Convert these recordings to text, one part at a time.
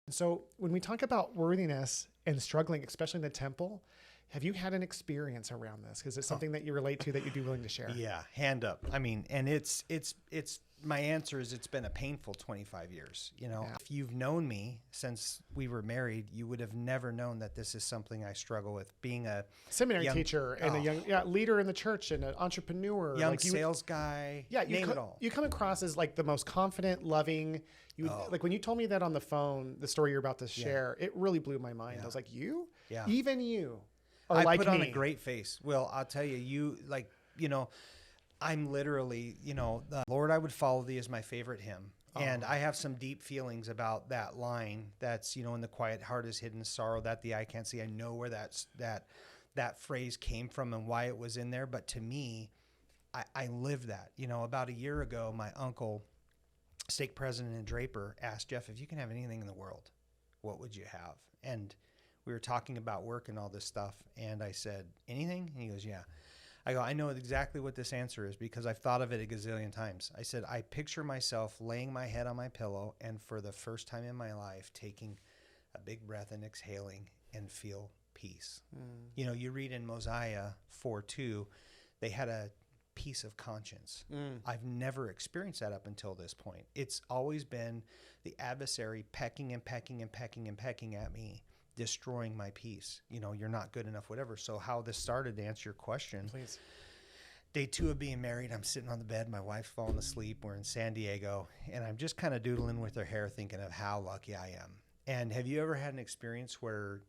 So when we talk about worthiness and struggling, especially in the temple, have you had an experience around this? Because it's something that you relate to that you'd be willing to share. Yeah, hand up. I mean, and it's my answer is it's been a painful 25 years. You know, if you've known me since we were married, you would have never known that this is something I struggle with. Being a seminary teacher and a young leader in the church and an entrepreneur, young sales guy. Yeah, name it all. You come across as like the most confident, loving. Like when you told me that on the phone, the story you're about to share, it really blew my mind. I was like, you, even you, are I like put me. on a great face. Well, I'll tell you, I'm literally, the Lord, I would follow thee is my favorite hymn. And I have some deep feelings about that line. That's, in the quiet heart is hidden sorrow that the eye can't see. I know where that phrase came from and why it was in there. But to me, I live that. About a year ago, my uncle, stake president in Draper, asked Jeff, if you can have anything in the world, what would you have? And we were talking about work and all this stuff. And I said, anything? And he goes, yeah. I go, I know exactly what this answer is because I've thought of it a gazillion times. I said, I picture myself laying my head on my pillow and for the first time in my life, taking a big breath and exhaling and feel peace. You read in Mosiah 4:2, they had a peace of conscience. I've never experienced that up until this point. It's always been the adversary pecking and pecking and pecking and pecking at me, destroying my peace. You're not good enough, whatever. So how this started, to answer your question. Please. Day 2 of being married, I'm sitting on the bed. My wife's falling asleep. We're in San Diego. And I'm just kind of doodling with her hair, thinking of how lucky I am. And have you ever had an experience where,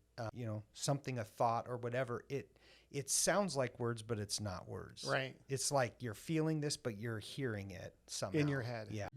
something, a thought or whatever, it sounds like words, but it's not words. Right. It's like you're feeling this, but you're hearing it somehow. In your head. Yeah.